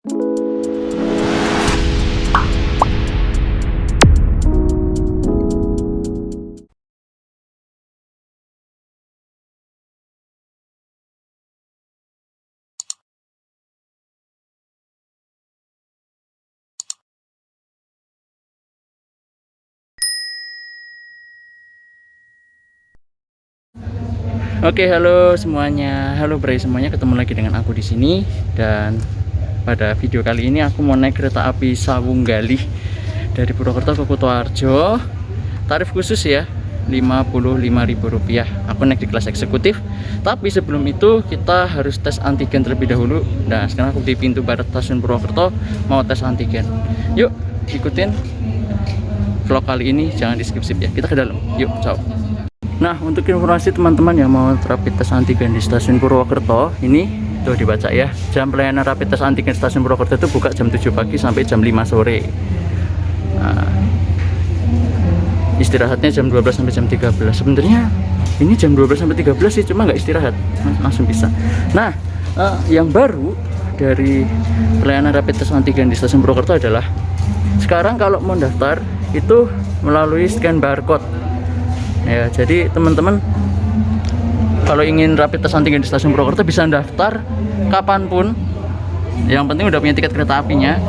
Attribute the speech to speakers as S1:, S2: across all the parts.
S1: Oke, halo semuanya. Halo Bray semuanya, ketemu lagi dengan aku di sini. Dan pada video kali ini aku mau naik kereta api Sawunggalih dari Purwokerto ke Kutoarjo. Tarif khusus ya, Rp55.000. Aku naik di kelas eksekutif. Tapi sebelum itu kita harus tes antigen terlebih dahulu. Nah, sekarang aku di pintu barat stasiun Purwokerto mau tes antigen. Yuk, ikutin vlog kali ini, jangan di skip ya. Kita ke dalam. Yuk, ciao. Nah, untuk informasi teman-teman yang mau rapid test antigen di stasiun Purwokerto, ini tuh dibaca ya, jam pelayanan rapid test antigen stasiun Purwokerto itu buka jam 7 pagi sampai jam 5 sore. Nah, istirahatnya jam 12 sampai jam 13. Sebenarnya ini jam 12 sampai 13 sih, cuma nggak istirahat, langsung bisa. Nah, yang baru dari pelayanan rapid test antigen di stasiun Purwokerto adalah sekarang kalau mau daftar itu melalui scan barcode. Ya, jadi teman-teman kalau ingin rapid test antigen di stasiun Purwokerto bisa daftar kapanpun. Yang penting udah punya tiket kereta apinya.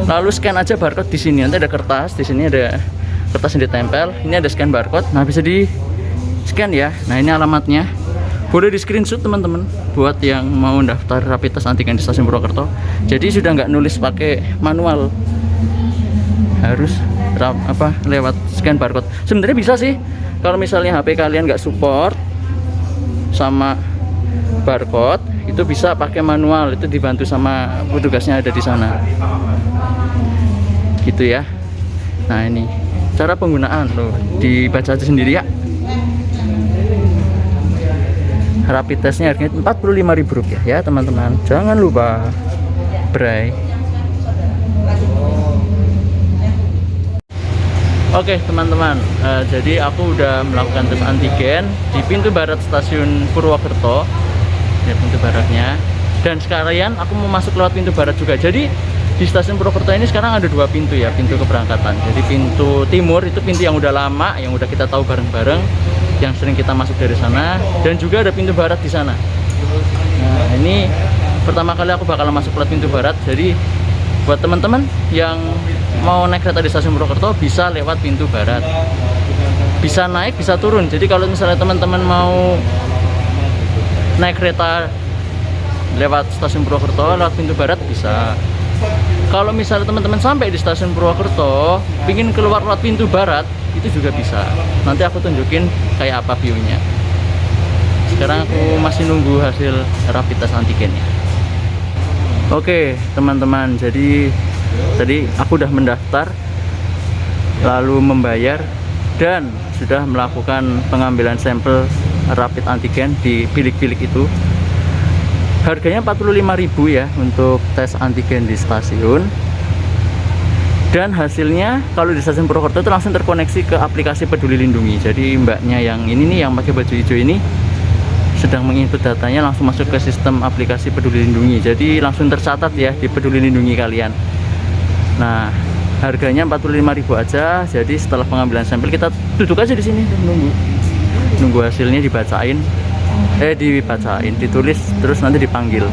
S1: Lalu scan aja barcode di sini. Nanti ada kertas, di sini ada kertas yang ditempel. Ini ada scan barcode. Nah, bisa di scan ya. Nah, ini alamatnya. Boleh di screenshot teman-teman buat yang mau daftar rapid test antigen di stasiun Purwokerto. Jadi sudah nggak nulis pakai manual. Harus lewat scan barcode. Sebenarnya bisa sih. Kalau misalnya HP kalian nggak support sama barcode, itu bisa pakai manual, itu dibantu sama petugasnya ada di sana. Gitu ya. Nah, ini cara penggunaan loh, dibaca aja sendiri ya. Rapid testnya harganya Rp45.000 ya teman-teman. Jangan lupa, Bray. Oke teman-teman, jadi aku udah melakukan tes antigen di pintu barat stasiun Purwokerto, ya pintu baratnya. Dan sekalian aku mau masuk lewat pintu barat juga. Jadi di stasiun Purwokerto ini sekarang ada dua pintu ya, pintu keberangkatan. Jadi pintu timur itu pintu yang udah lama, yang udah kita tahu bareng-bareng, yang sering kita masuk dari sana. Dan juga ada pintu barat di sana. Nah, ini pertama kali aku bakal masuk lewat pintu barat. Jadi buat teman-teman yang mau naik kereta di stasiun Purwokerto bisa lewat pintu barat, bisa naik bisa turun. Jadi kalau misalnya teman-teman mau naik kereta lewat stasiun Purwokerto lewat pintu barat bisa. Kalau misalnya teman-teman sampai di stasiun Purwokerto ingin keluar lewat pintu barat, itu juga bisa. Nanti aku tunjukin kayak apa view-nya. Sekarang aku masih nunggu hasil rapid test antigennya. Oke teman-teman, jadi tadi aku udah mendaftar, lalu membayar, dan sudah melakukan pengambilan sampel rapid antigen di bilik-bilik itu. Harganya Rp45.000 ya untuk tes antigen di stasiun. Dan hasilnya kalau di stasiun Purwokerto itu langsung terkoneksi ke aplikasi Peduli Lindungi. Jadi mbaknya yang ini nih, yang pakai baju hijau ini, sedang menginput datanya langsung masuk ke sistem aplikasi Peduli Lindungi. Jadi langsung tercatat ya di Peduli Lindungi kalian. Nah, harganya Rp45.000 aja. Jadi setelah pengambilan sampel kita duduk aja di sini nunggu hasilnya dibacain, ditulis, terus nanti dipanggil.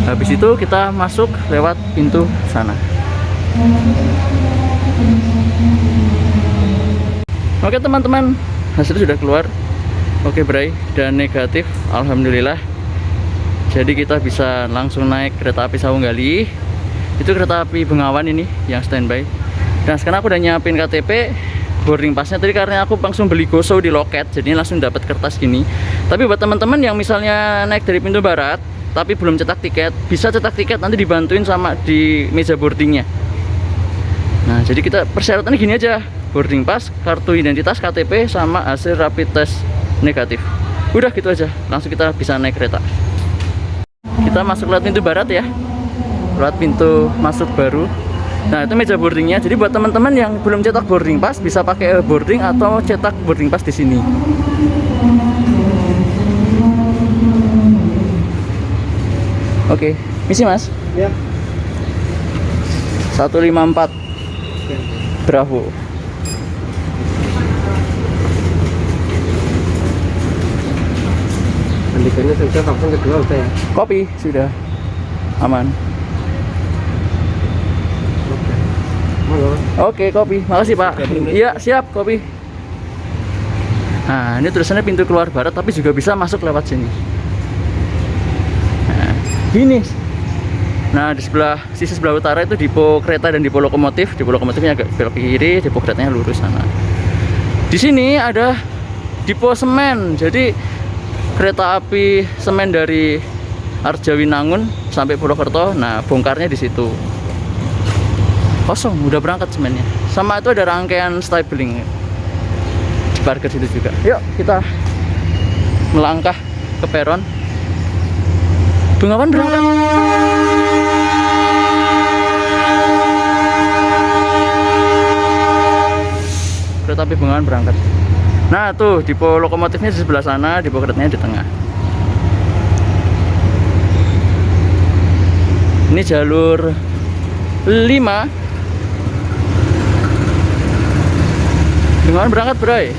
S1: Habis itu kita masuk lewat pintu sana. Oke teman-teman, hasil sudah keluar. Oke Bray, dan negatif, alhamdulillah. Jadi kita bisa langsung naik kereta api Sawunggalih. Itu kereta api Bengawan ini yang standby. Dan sekarang aku udah nyiapin KTP, boarding passnya. Tadi karena aku langsung beli GoShow di loket, jadi langsung dapat kertas gini. Tapi buat teman-teman yang misalnya naik dari pintu barat tapi belum cetak tiket, bisa cetak tiket, nanti dibantuin sama di meja boardingnya. Nah, jadi kita persyaratannya gini aja: boarding pass, kartu identitas, KTP, sama hasil rapid test negatif. Udah gitu aja, langsung kita bisa naik kereta. Kita masuk lewat pintu barat ya, lewat pintu masuk baru. Nah, itu meja boardingnya. Jadi buat teman-teman yang belum cetak boarding pass bisa pakai boarding atau cetak boarding pass di sini. Oke. Misi Mas.
S2: Ya.
S1: 154 Bravo.
S2: Andikannya sudah, kapan kedua udah ya?
S1: Kopi sudah aman.
S2: Oke. Halo.
S1: Oke, kopi. Makasih Pak. Iya, siap kopi. Nah, ini tulisannya pintu keluar barat, tapi juga bisa masuk lewat sini. Nah, gini. Nah, di sisi sebelah utara itu depo kereta dan depo lokomotif. Depo lokomotifnya agak belok ke kiri, depo keretanya lurus sana. Di sini ada depo semen. Jadi kereta api semen dari Arjawinangun sampai Purwokerto. Nah, bongkarnya di situ. Kosong, udah berangkat semennya. Sama itu ada rangkaian stabling. Di parkir situ juga. Yuk, kita melangkah ke peron. Bengawan berangkat. Kereta api Bengawan berangkat. Nah, tuh depo lokomotifnya di sebelah sana, depo keretanya di tengah. Ini jalur 5. Bengawan berangkat, Bray.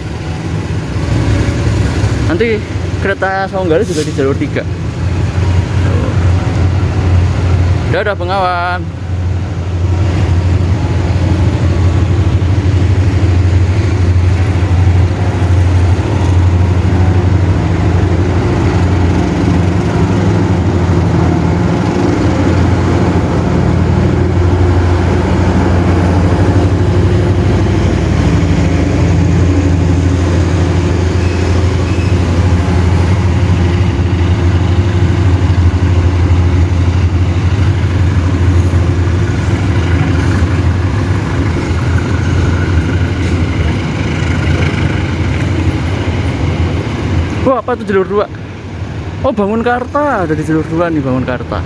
S1: Nanti kereta Saunggali juga di jalur 3. Dadah Bengawan. Wah, apa itu jalur 2? Oh, Bangunkarta. Ada di jalur 2 nih, Bangunkarta.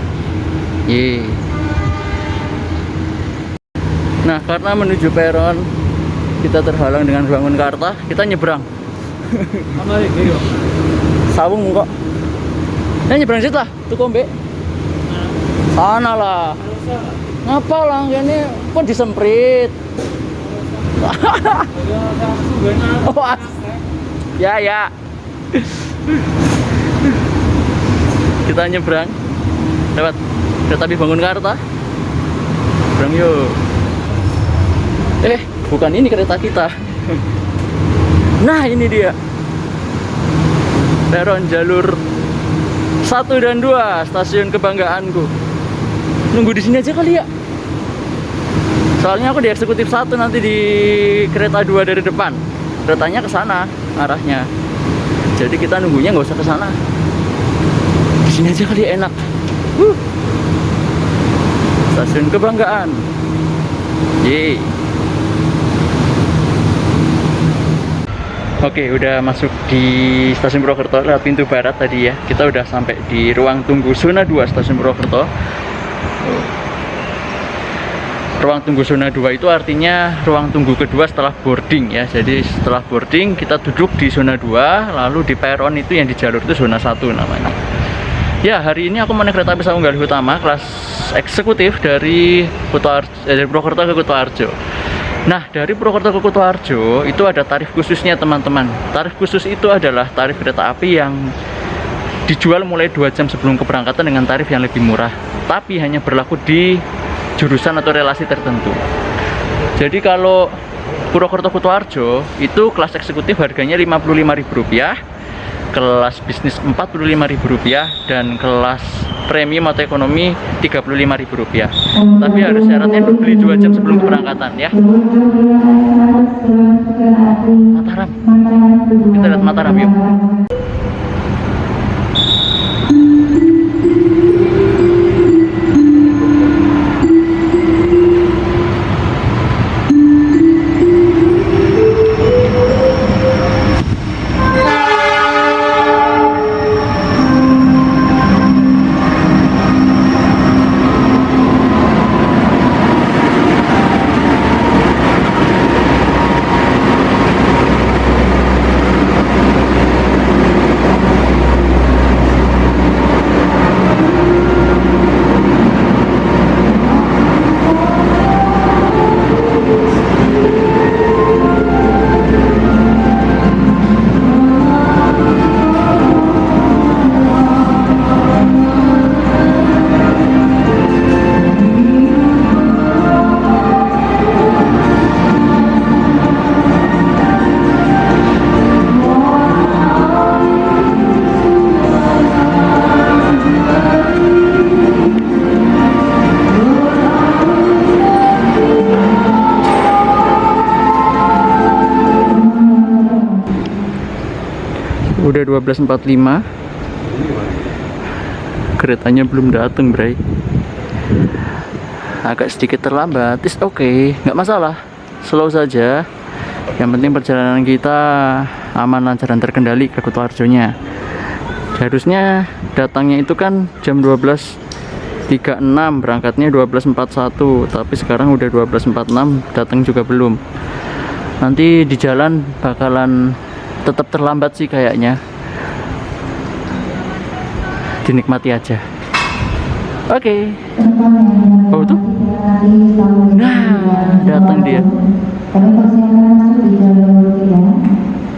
S1: Ye. Nah, karena menuju peron kita terhalang dengan Bangunkarta, kita nyebrang. Sawung kok. Nah, nyebrang situ lah, tuh kombe. Sana lah. Ngapa lah, ini pun disemprit. Oh, ya ya. Kita nyebrang lewat kereta api Bangunkarta. Nyebrang yuk. Bukan ini kereta kita. Nah, ini dia peron jalur 1 dan 2, stasiun kebanggaanku. Nunggu di sini aja kali ya. Soalnya aku di eksekutif 1, nanti di kereta 2 dari depan. Keretanya ke sana arahnya. Jadi kita nunggunya nggak usah ke sana. Di sini aja kali enak. Stasiun kebanggaan. Yeay. Oke, udah masuk di stasiun Purwokerto lewat pintu barat tadi ya. Kita udah sampai di ruang tunggu zona 2 stasiun Purwokerto. Ruang tunggu zona 2 itu artinya ruang tunggu kedua setelah boarding ya. Jadi setelah boarding kita duduk di zona 2, lalu di peron itu yang di jalur itu zona 1 namanya. Ya, hari ini aku naik kereta api Saunggali Utama kelas eksekutif dari Purwokerto ke Kutoarjo. Nah, dari Purwokerto ke Kutoarjo itu ada tarif khususnya, teman-teman. Tarif khusus itu adalah tarif kereta api yang dijual mulai 2 jam sebelum keberangkatan dengan tarif yang lebih murah, tapi hanya berlaku di jurusan atau relasi tertentu. Jadi kalau Purwokerto Kutoarjo itu kelas eksekutif harganya Rp55.000, kelas bisnis Rp45.000, dan kelas premium atau ekonomi Rp35.000. Tapi harus syaratnya beli 2 jam sebelum keberangkatan ya. Mataram. Kita lihat Mataram yuk. 12.45. Keretanya belum datang, Bray. Agak sedikit terlambat, is oke, nggak masalah, slow saja. Yang penting perjalanan kita aman, lancar, dan terkendali ke Kutoarjonya. Harusnya datangnya itu kan jam 12.36, berangkatnya 12.41, tapi sekarang udah 12.46, datang juga belum. Nanti di jalan bakalan tetap terlambat sih kayaknya. Dinikmati aja. Oke. Oh tuh. Nah, datang dia.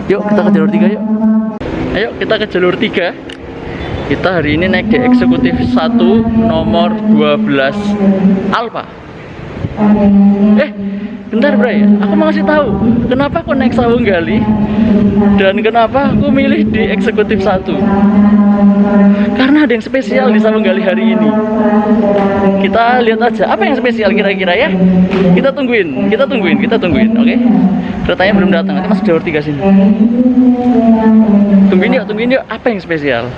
S1: Yuk kita ke jalur 3 yuk. Ayo kita ke jalur 3. Kita hari ini naik di eksekutif 1 nomor 12 Alfa. Bentar Bray, aku mau kasih tahu kenapa aku naik Sawunggali dan kenapa aku milih di eksekutif 1. Karena ada yang spesial di Sawunggali hari ini. Kita lihat aja apa yang spesial kira-kira ya. Kita tungguin, oke? Keretanya belum datang, nanti masuk jalur 3 sini. Tungguin yuk, apa yang spesial?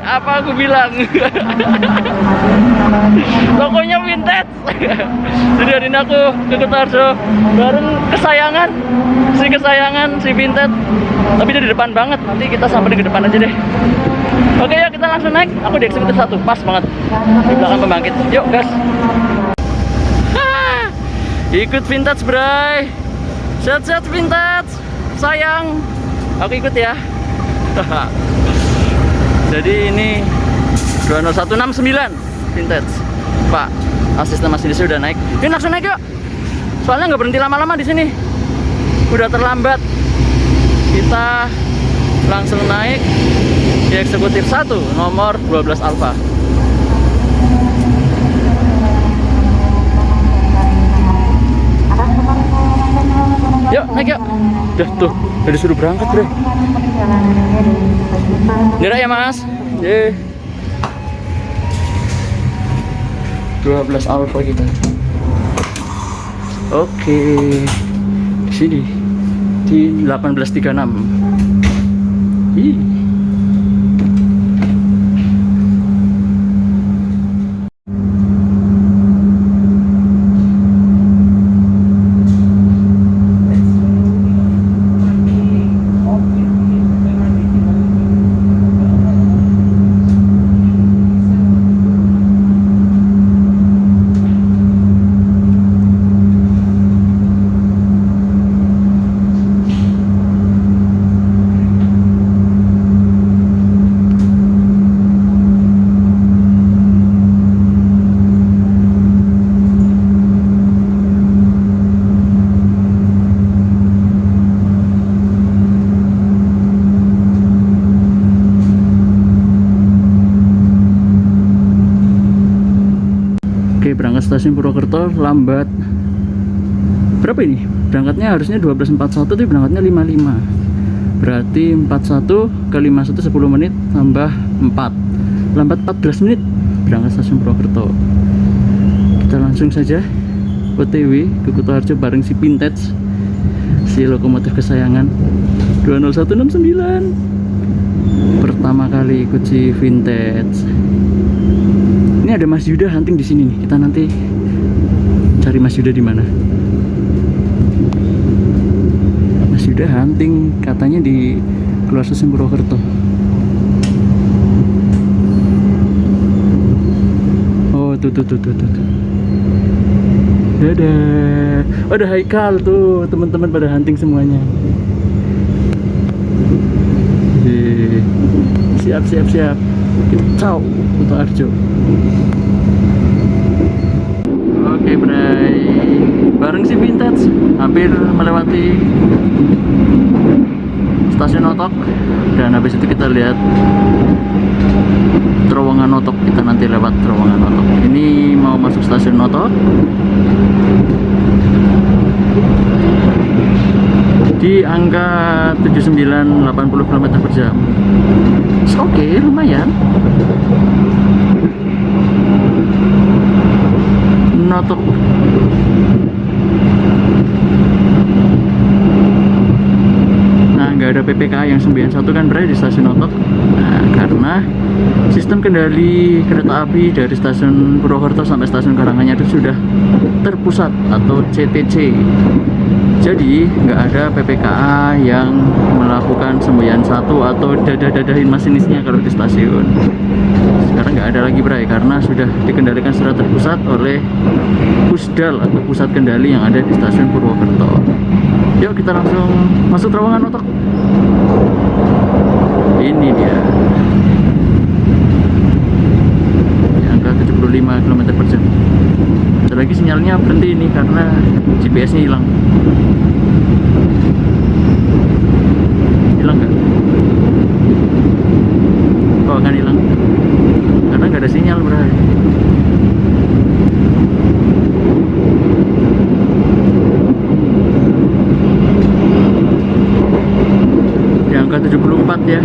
S1: Apa aku bilang? Tokonya vintage. Jadi hari ini aku ke Kutoarjo bareng kesayangan si vintage. Tapi dia di depan banget. Nanti kita sampai di depan aja deh. Oke ya, kita langsung naik. Aku di eksekutif 1, pas banget di belakang pembangkit. Yuk gas. Ikut vintage Bray. Set vintage. Sayang. Aku ikut ya. Jadi ini 20169 vintage. Pak, asisten masinis udah naik. Ini langsung naik yuk. Soalnya nggak berhenti lama-lama di sini. Udah terlambat. Kita langsung naik di eksekutif 1 nomor 12 Alfa. Yuk naik yuk. Tuh, udah disuruh berangkat Bro. Nira ya Mas. 12 Alfa kita. Oke. Di sini di 1836. Ih. stasiun Purwokerto lambat berapa ini? Berangkatnya harusnya 12.41 tapi berangkatnya 55. Berarti 41 ke 51 10 menit tambah 4. Lambat 14 menit berangkat stasiun Purwokerto. Kita langsung saja OTW ke Kutoarjo bareng si Vintage, si lokomotif kesayangan 20169. Pertama kali ikut si Vintage. Ini ada Mas Yuda hunting di sini nih. Kita nanti cari Mas Yuda di mana. Mas Yuda hunting katanya di keluar stasiun Purwokerto. Oh, tuh. Dadah. Oh, ada Haikal tuh, teman-teman pada hunting semuanya. Siap. Kita ciao Kutoarjo. Oke, Bray. Bareng si Vintage hampir melewati stasiun Notok dan habis itu kita lihat terowongan Notok. Kita nanti lewat terowongan Notok. Ini mau masuk stasiun Notok di angka 79-80 km per jam. Oke, lumayan. Notok. Nah, nggak ada PPKA yang 91 kan berada di stasiun Notok. Nah, karena sistem kendali kereta api dari stasiun Purwokerto sampai stasiun Karanganyar itu sudah terpusat atau CTC. Jadi nggak ada PPKA yang melakukan semboyan satu atau dadah-dadahin masinisnya kalau di stasiun. Sekarang nggak ada lagi, Bray, karena sudah dikendalikan secara terpusat oleh Pusdal atau pusat kendali yang ada di stasiun Purwokerto. Yuk kita langsung masuk terowongan Notok. Ini dia. Di angka 75 km per jam. Ada lagi sinyalnya berhenti ini karena GPS-nya hilang. Hilang nggak? Oh, akan hilang karena nggak ada sinyal, Bray. Di angka 74 ya.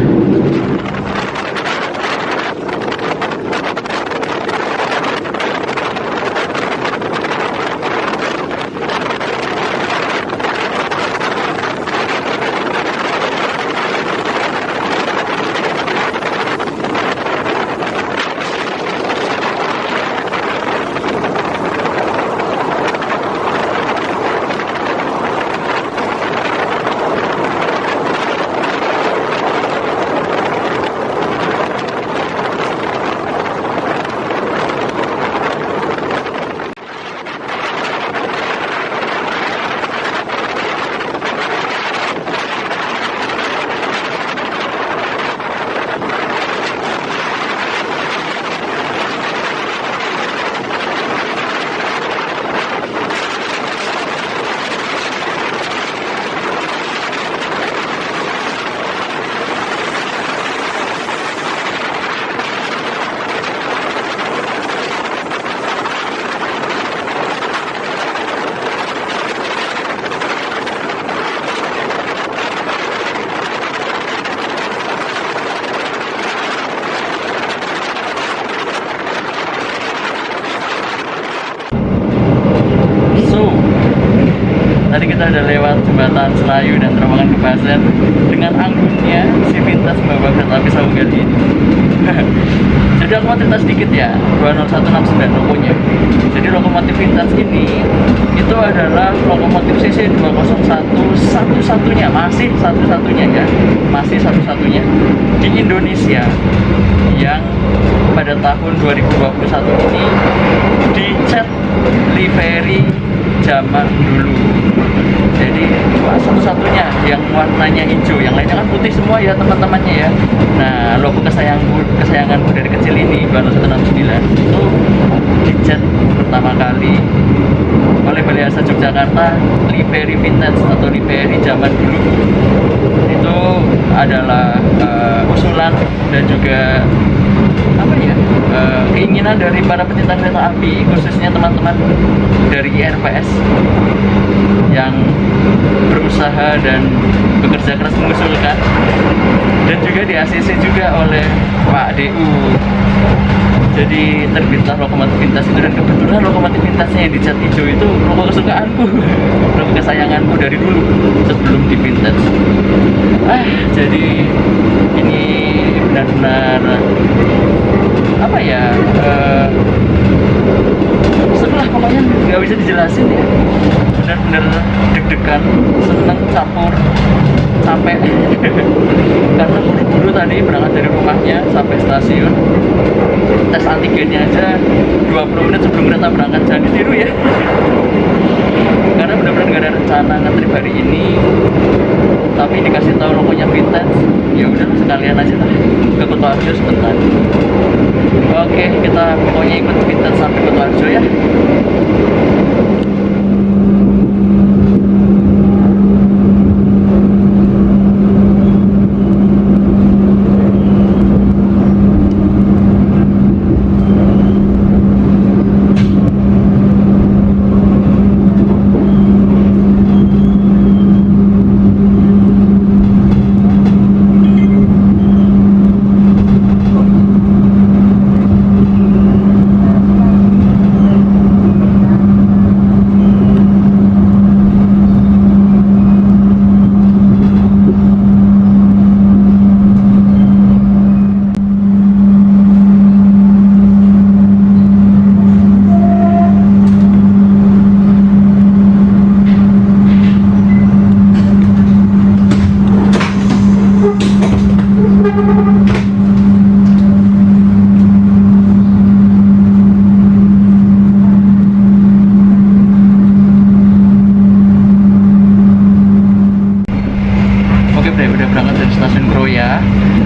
S1: Tadi kita udah lewat jembatan Selayu dan terowongan Kebasen dengan anggungnya si Vintage membawa kereta api Sawung Gali ini. Jadi aku mau cerita sedikit ya, 20169 lokonya. Jadi lokomotif Vintage ini itu adalah lokomotif CC 201 satu-satunya, masih satu-satunya ya, masih satu-satunya di Indonesia yang pada tahun 2021 ini dicat livery zaman dulu. Jadi satu-satunya yang warnanya hijau, yang lainnya kan putih semua ya teman-temannya ya. Nah, logo kesayanganku dari kecil ini 20169 itu dicat pertama kali oleh Balai Asa Yogyakarta livery vintage atau livery zaman dulu. Itu adalah usulan dan juga apa ya, keinginan dari para pecinta kereta api, khususnya teman-teman dari IRPS yang berusaha dan bekerja keras mengusulkan, dan juga di ACC juga oleh Pak DU. Jadi terbitlah lokomotif Vintage itu, dan kebetulan lokomotif Vintage-nya yang dicat hijau itu loko kesukaanku, loko kesayanganku dari dulu sebelum di Vintage. Jadi ini benar-benar apa ya, setelah pokoknya nggak bisa dijelasin ya, benar-benar deg-degan, seneng campur capek karena buru-buru tadi berangkat dari rumahnya sampai stasiun, tes antigennya aja 20 menit sebelum kereta berangkat. Jangan ditiru ya, karena benar-benar nggak ada rencana ngetrip hari ini, tapi dikasih tahu lokonya Vintage, ya udah sekalian aja lah ke Kutoarjo sebentar. Oke, kita pokoknya ikut Vintage sampai Kutoarjo ya.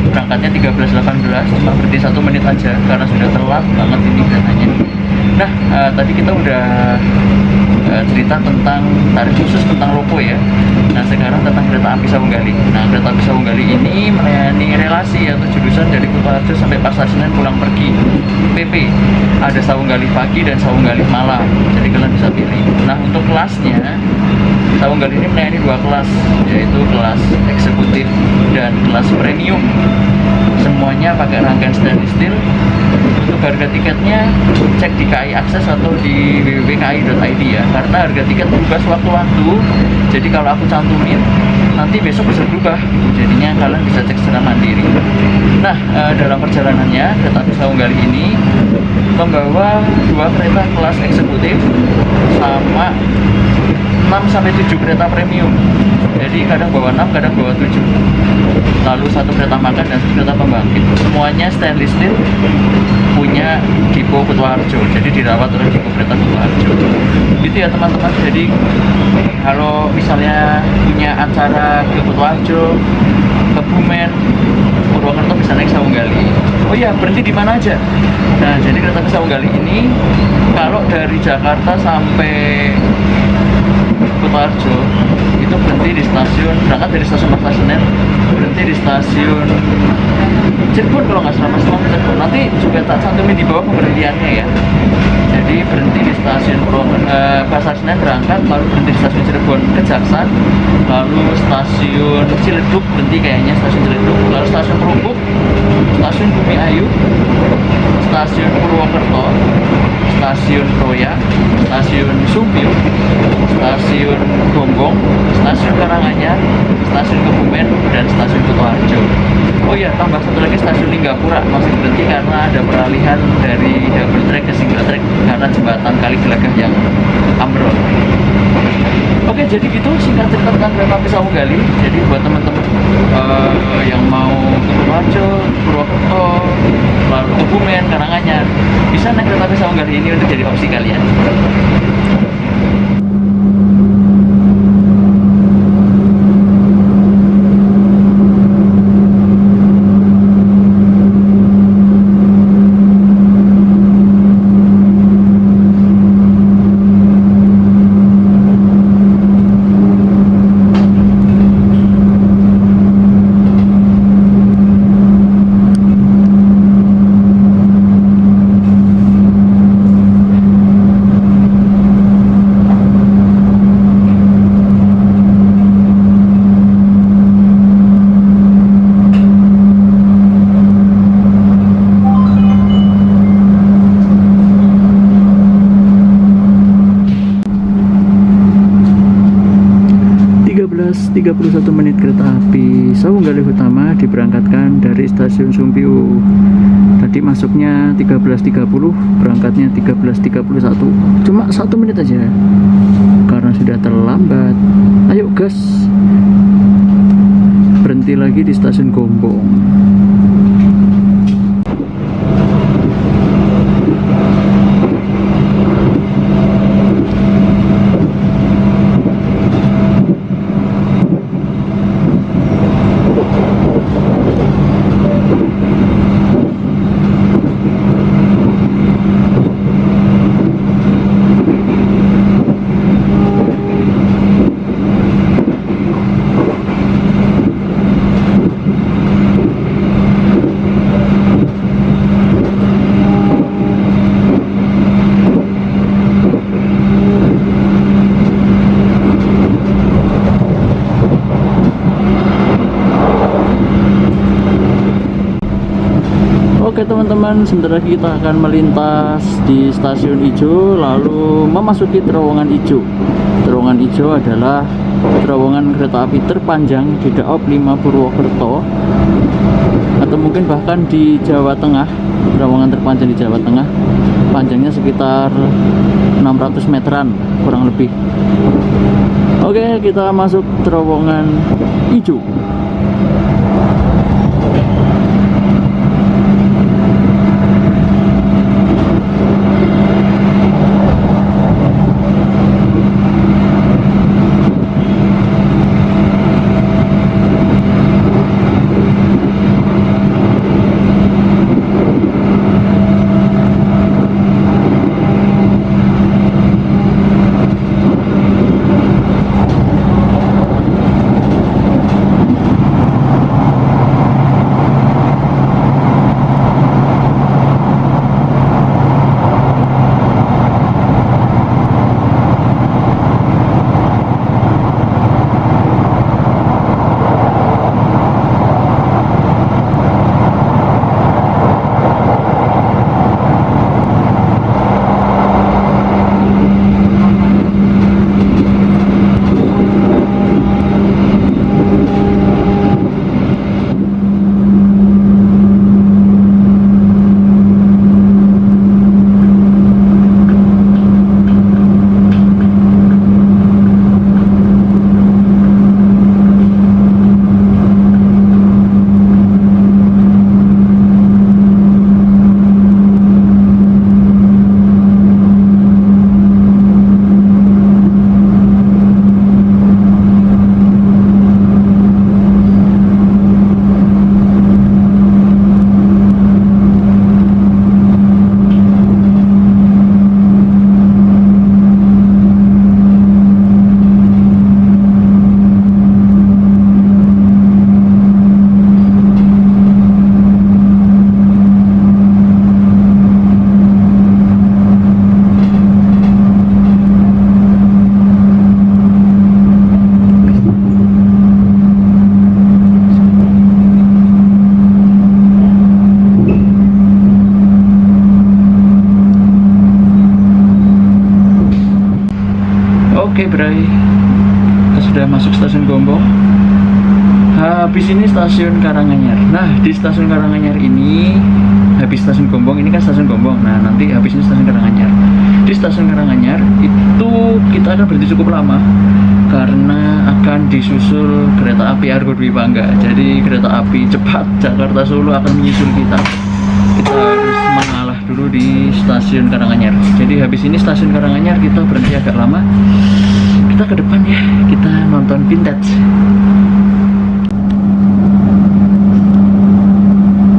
S1: Berangkatnya 13.18, cuma berhenti 1 menit aja karena sudah telat banget ini keretanya. Nah, tadi kita udah cerita tentang tarif khusus tentang loko ya. Nah, sekarang tentang kereta api Sawunggali. Nah, kereta api Sawunggali ini melayani relasi atau jurusan dari Kutoarjo sampai Pasar Senen pulang pergi PP. Ada Sawunggali pagi dan Sawunggali malam, jadi kalian bisa pilih. Nah, untuk kelasnya Sawunggali ini melayani 2 kelas, yaitu kelas eksekutif dan kelas premium. Semuanya pakai rangkaian stainless steel. Untuk harga tiketnya cek di KAI Akses atau di www.kai.id ya, karena harga tiket berubah sewaktu-waktu. Jadi kalau aku cantumin nanti besok bisa berubah gitu. Jadinya kalian bisa cek secara mandiri. Nah, dalam perjalanannya kereta api Sawunggali ini membawa 2 kereta kelas eksekutif sama 6-7 kereta premium. Jadi kadang bawa 6, kadang bawa 7. Lalu 1 kereta makan dan 1 kereta pembangkit. Semuanya stainless steel, punya Dipo Kutoarjo. Jadi dirawat oleh Dipo Kereta Kutoarjo. Gitu ya teman-teman. Jadi kalau misalnya punya acara ke Kutoarjo, ke Bumen, Purwokerto, bisa naik Sawunggali. Oh iya, berhenti di mana aja? Nah, jadi kereta api Sawunggali ini kalau dari Jakarta sampai Kutoarjo itu berhenti di stasiun, berangkat dari stasiun Pasar Senen, berhenti di stasiun Cirebon kalau nggak salah, Cirebon. Nanti juga tak cantumin di bawah pemberhentiannya ya. Jadi berhenti di stasiun Pasar Senen berangkat, lalu berhenti di stasiun Cirebon Kejaksan, lalu stasiun Ciledug berhenti kayaknya stasiun Ciledug, lalu stasiun Rungkut, stasiun Bumi Ayu, stasiun Purwokerto, stasiun Kroya, stasiun Sumpil, stasiun Gonggong, stasiun Karanganyar, stasiun Kebumen, dan stasiun Kutoarjo. Oh iya, tambah satu lagi stasiun Linggapura masih berhenti karena ada peralihan dari double track ke single track karena jembatan Kali Gelagah yang ambrol. Oke, jadi gitu singkat cerita tentang kereta api Sawunggali. Jadi buat teman-teman yang mau ke Kutoarjo, Purwokerto, lalu Kebumen, Karanganyar, bisa naik kereta api Sawunggali ini untuk jadi opsi kalian. 31 menit kereta api Sawunggalih Utama diberangkatkan dari stasiun Sumpiu. Tadi masuknya 13.30, berangkatnya 13.31. Cuma 1 menit aja karena sudah terlambat. Ayo gas. Berhenti lagi di stasiun Gombong. Oke teman-teman, sebentar lagi kita akan melintas di stasiun Ijo, lalu memasuki terowongan Ijo. Terowongan Ijo adalah terowongan kereta api terpanjang di Daop 5 Purwokerto, atau mungkin bahkan di Jawa Tengah. Terowongan terpanjang di Jawa Tengah, panjangnya sekitar 600 meteran kurang lebih. Oke, kita masuk terowongan Ijo. Oke Bray, kita sudah masuk stasiun Gombong. Habis ini stasiun Karanganyar. Nah, di stasiun Karanganyar ini, habis stasiun Gombong, ini kan stasiun Gombong. Nah, nanti habis ini stasiun Karanganyar. Di stasiun Karanganyar itu kita akan berhenti cukup lama karena akan disusul kereta api Argo Dwi Bangga. Jadi kereta api cepat Jakarta Solo akan menyusul kita. Kita harus mengalah dulu di stasiun Karanganyar. Jadi habis ini stasiun Karanganyar kita berhenti agak lama. Kita ke depan ya, kita nonton vintage.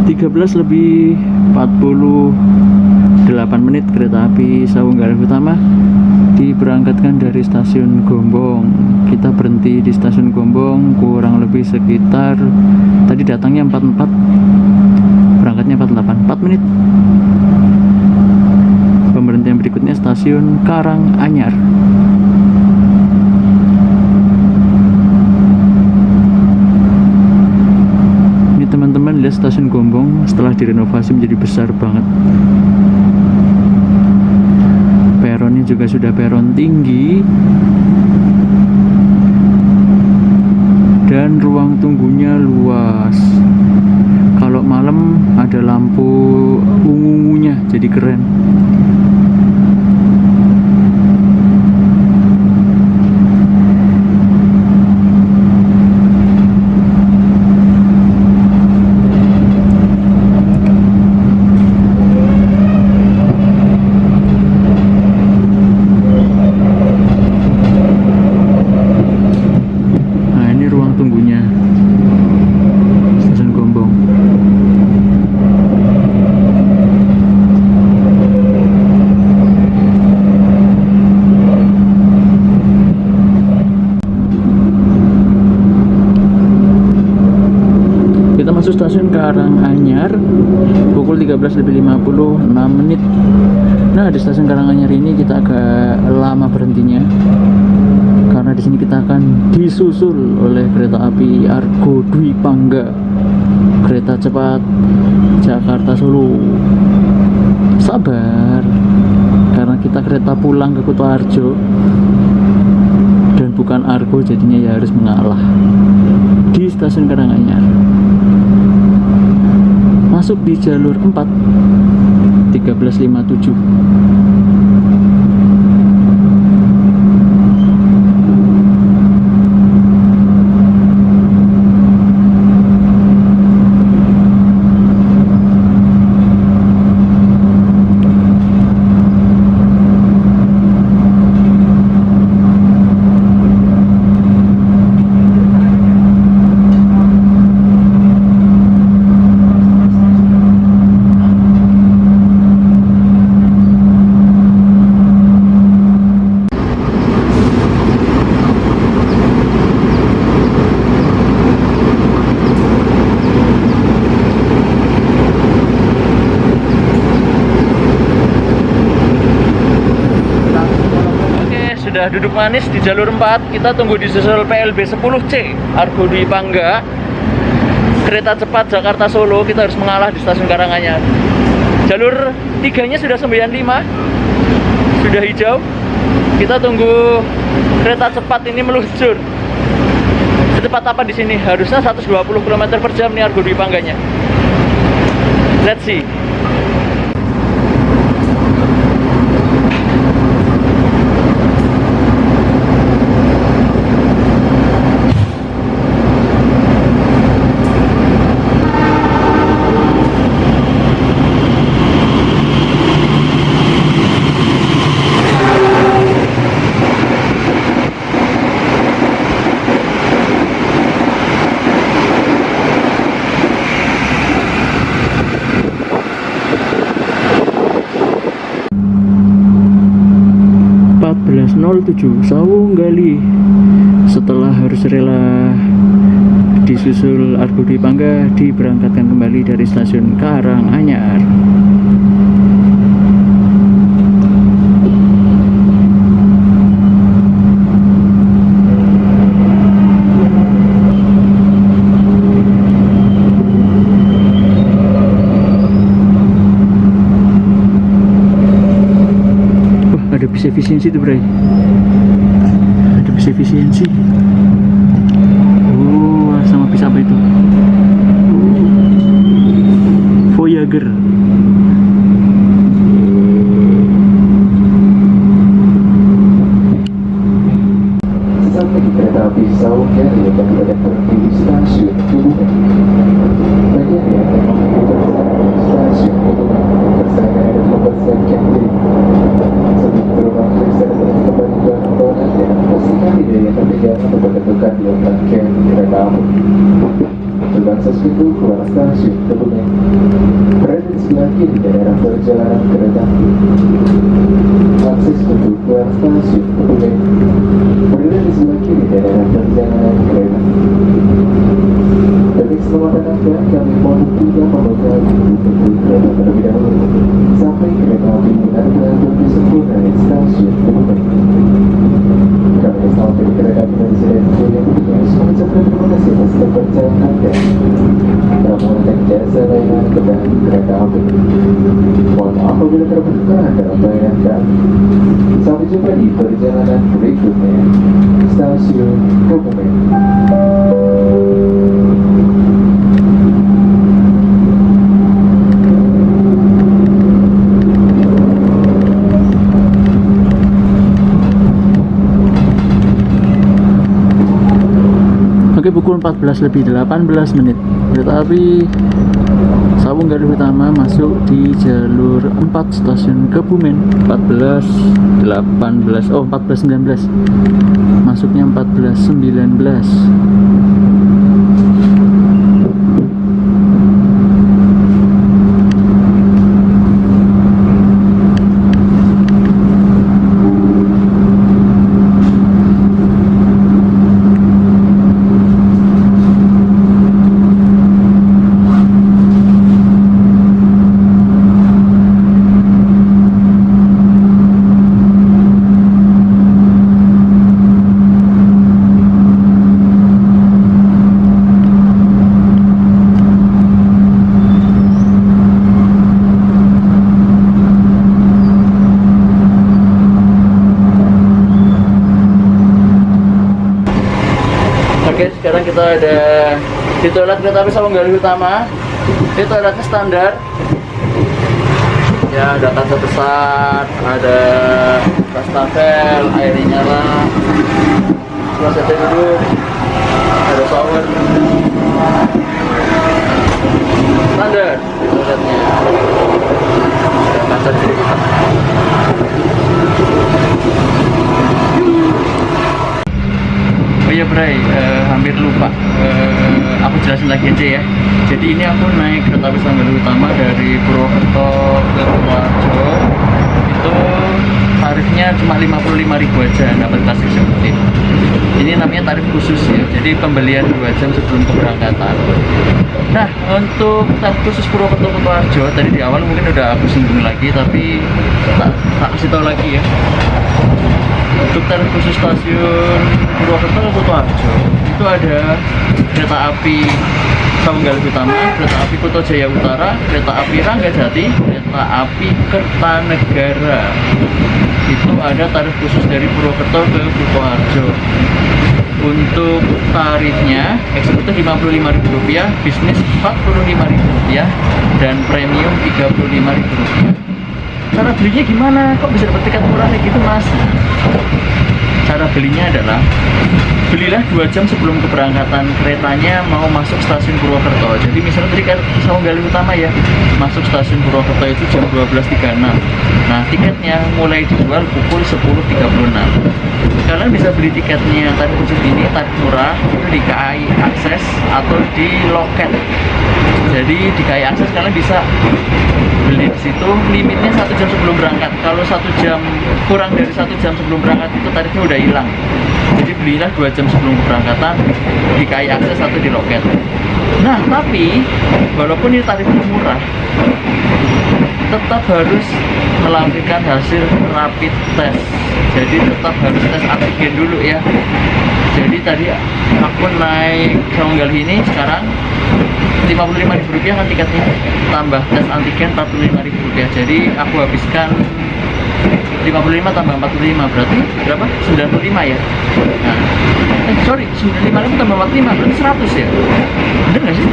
S1: 13:48 menit kereta api Sawunggalih Utama diberangkatkan dari stasiun Gombong. Kita berhenti di stasiun Gombong kurang lebih sekitar, tadi datangnya 44, berangkatnya 48, 4 menit. Pemberhentian berikutnya stasiun Karanganyar. Ini teman-teman lihat stasiun Gombong setelah direnovasi menjadi besar banget. Peronnya juga sudah peron tinggi. dan ruang tunggunya luas. Kalau malam ada lampu ungu-ungunya, jadi keren. Masuk stasiun Karanganyar pukul 13.50, 6 menit. Nah, di stasiun Karanganyar ini kita agak lama berhentinya karena di sini kita akan disusul oleh kereta api Argo Dwi Pangga, kereta cepat Jakarta Solo. Sabar, karena kita kereta pulang ke Kutoarjo dan bukan Argo, jadinya ya harus mengalah di stasiun Karanganyar. Masuk di jalur 4 13.57. Sudah duduk manis di jalur 4, kita tunggu di susul PLB 10C Argo Dwi Pangga, kereta cepat Jakarta Solo. Kita harus mengalah di stasiun Karanganyar. Jalur 3-nya sudah 95, sudah hijau. Kita tunggu kereta cepat ini meluncur. Secepat apa di sini? Harusnya 120 km per jam nih Argo Dwi Pangganya. Let's see. Sawung Gali. Setelah harus rela disusul Argo Dwi Pangga, diberangkatkan kembali dari stasiun Karanganyar. Wah, ada bis efisiensi tuh, Bray. Ada bis efisiensi. Oh, sama bis apa itu? Voyager.
S3: Sampai di kereta api Sawung Gali yang berada berhenti di stasiun Kebumen. Bagian yang memang di stasiun Kebumen bersama dengan mempersiapkan diri. Sebelum terbang kereta kembali ke rombongan dan pastikan tidak yang tertinggal untuk bertentukan di rangkaian kereta api. Gerbang sos pintu keluar stasiun Kebumen berada di sebelah kiri daerah perjalanan kereta api. Akses pintu keluar stasiun Kebumen berada di sebelah kiri daerah perjalanan kereta. Bagi keselamatan Anda, kami mohon tidak membekal untuk kereta terlebih dahulu sampai kereta api benar-benar bersempurna di stasiun Kebumen. Kami sampai di kereta api dari Senen yang bertugas mengucapkan terima kasih atas kepercayaan Anda dalam menggunakan jasa layanan kendaraan kereta api. Mohon maaf apabila terberkah dalam pelayanan kami. Sampai jumpa di perjalanan berikutnya. Stasiun Kebumen.
S1: Oke, pukul 14 lebih 18 menit. Kereta api Sawung Galuh Utama masuk di jalur 4 stasiun Kebumen. 14.19. Masuknya 14.19. Oke, sekarang kita ada di toilet kereta api Sawung Galuh Utama. Ini toiletnya standar. Ya, ada kaca besar, ada wastafel, airnya nyala, kloset duduk, ada shower. Standar toiletnya. Ada kaca di sini. Oh iya Bray, hampir lupa, aku jelasin lagi aja ya. Jadi ini aku naik kereta api Sawung Galuh Utama dari Purwokerto ke Purworejo. Itu tarifnya cuma 55.000 aja, dapat kelas eksekutif. Ini namanya tarif khusus ya, jadi pembelian 2 jam sebelum keberangkatan. Nah, untuk tarif khusus Purwokerto ke Purworejo, tadi di awal mungkin udah aku singgung lagi, tapi tak kasih tahu lagi ya. Untuk tarif khusus stasiun Purwokerto ke Kutoarjo itu ada kereta api Sawung Galuh Utama, kereta api Kuto Jaya Utara, kereta api Ranggajati, kereta api Kertanegara. Itu ada tarif khusus dari Purwokerto ke Kutoarjo. Untuk tarifnya eksekutif Rp55.000, bisnis Rp45.000 dan premium Rp35.000. Cara belinya gimana? Kok bisa dapat tiket murah kayak gitu, Mas? Cara belinya adalah belilah 2 jam sebelum keberangkatan keretanya mau masuk stasiun Purwokerto. Jadi misalnya tadi kan Sawung Galuh Utama ya, masuk stasiun Purwokerto itu jam 12.36. Nah, tiketnya mulai dijual pukul 10.36. Kalian bisa beli tiketnya tarif khusus ini, tarif murah, itu di KAI Akses atau di loket. Jadi di KAI Akses kalian bisa beli di situ, limitnya 1 jam sebelum berangkat. Kalau 1 jam kurang dari 1 jam sebelum berangkat itu tarifnya udah hilang. Jadi belilah 2 jam sebelum keberangkatan di KAI Akses atau di loket. Nah, tapi walaupun ini tarifnya murah, tetap harus melampirkan hasil rapid test. Jadi tetap harus tes antigen dulu ya. Jadi tadi aku naik Sawung Galuh ini sekarang Rp55.000 kan tiketnya, tambah tes antigen Rp45.000. Jadi aku habiskan 55 tambah 45 berarti berapa? 95 ya. Nah, sorry, 95 tambah 45 berarti 100 ya. Bener nggak sih?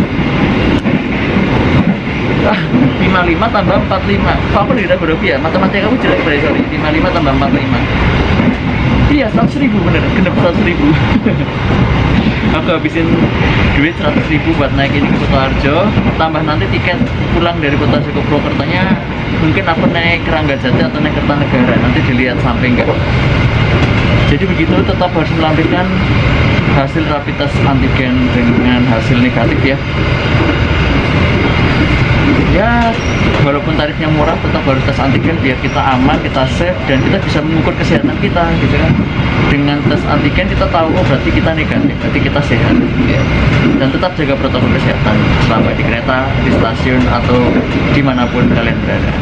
S1: 55 tambah 45. Kok aku dikira berapa ya? Matematika kamu jelek berarti, sorry. 55 tambah 45. Iya, 100.000 bener, genep 100.000. Aku habisin duit 100.000 buat naik ini ke Kutoarjo, tambah nanti tiket pulang dari Kutoarjo ke Purwokertonya mungkin aku naik ke Ranggajati atau naik Kertanegara, nanti dilihat sampai enggak. Jadi begitu, tetap harus melampirkan hasil rapid test antigen dengan hasil negatif ya. Ya, walaupun tarifnya murah tetap harus tes antigen biar kita aman, kita safe, dan kita bisa mengukur kesehatan kita gitu kan. Dengan tes antigen kita tahu, oh berarti kita negatif, berarti kita sehat ya. Dan tetap jaga protokol kesehatan selama di kereta, di stasiun, atau dimanapun kalian berada.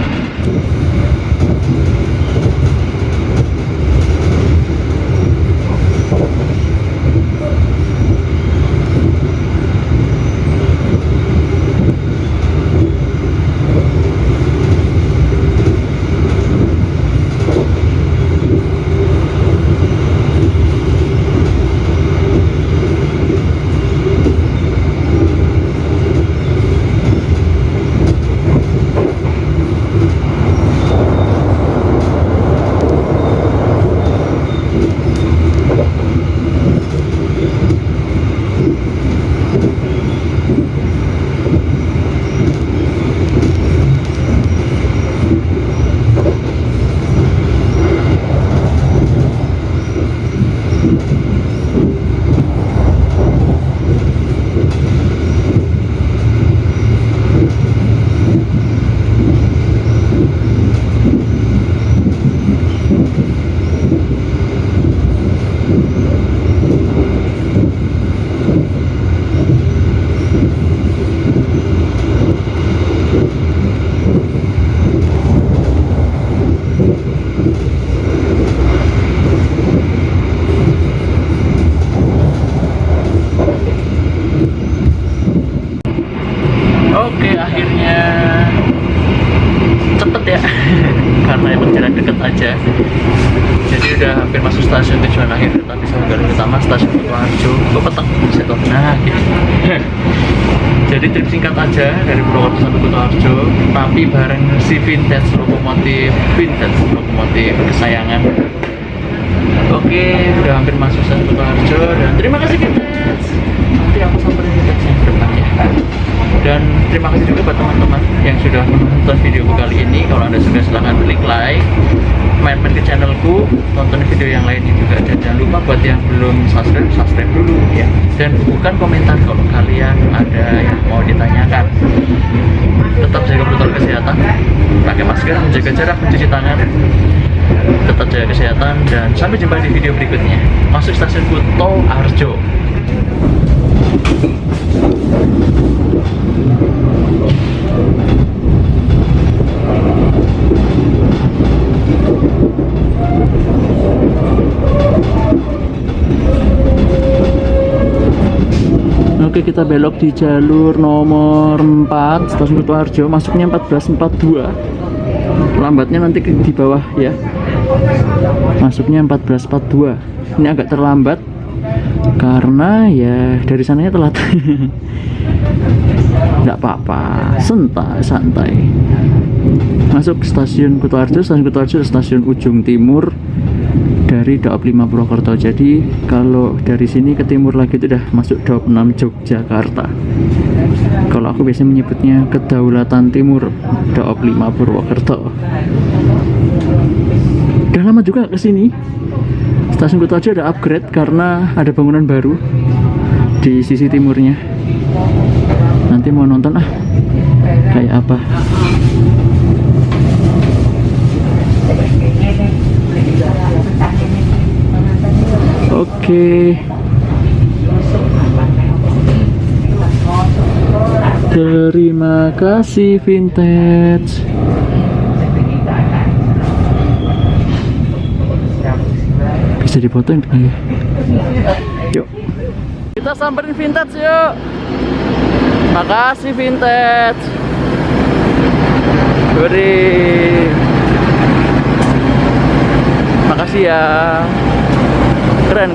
S1: hampir masuk stasiun tujuan akhir kereta api Sawah-Galuh Utama, stasiun Kutoarjo. Kok petang situ. Nah, gitu. Jadi trip singkat aja dari Purwokerto sampai Kutoarjo, tapi bareng si vintage lokomotif kesayangan. Oke, udah hampir masuk stasiun Kutoarjo dan terima kasih vintage. Nanti aku samperin vintage yang ke depan ya. Dan terima kasih juga buat teman-teman yang sudah menonton videoku kali ini. Kalau Anda suka silahkan klik like, main ke channelku, tonton video yang lainnya juga. Dan jangan lupa buat yang belum subscribe dulu ya. Dan bubuhkan komentar kalau kalian ada yang mau ditanyakan. Tetap jaga protokol kesehatan, pakai masker, menjaga jarak, mencuci tangan. Tetap jaga kesehatan dan sampai jumpa di video berikutnya. Masuk stasiun Kutoarjo. Oke, kita belok di jalur nomor 4 stasiun Kutoarjo, masuknya 1442. Lambatnya nanti di bawah ya. Masuknya 1442. Ini agak terlambat karena ya dari sananya telat. Nggak apa-apa, santai. Masuk stasiun Kutoarjo stasiun ujung timur dari Daop 5 Purwokerto. Jadi kalau dari sini ke timur lagi itu udah masuk Daop 6 Yogyakarta. Kalau aku biasanya menyebutnya Kedaulatan Timur Daop 5 Purwokerto. Udah lama juga ke sini. Stasiun Kutoarjo ada upgrade karena ada bangunan baru di sisi timurnya. Nanti mau nonton kayak apa. Oke. Terima kasih vintage. Bisa difotoin kan ya? Yuk. Kita samperin vintage yuk. Makasih vintage. Beri. Makasih ya. Keren.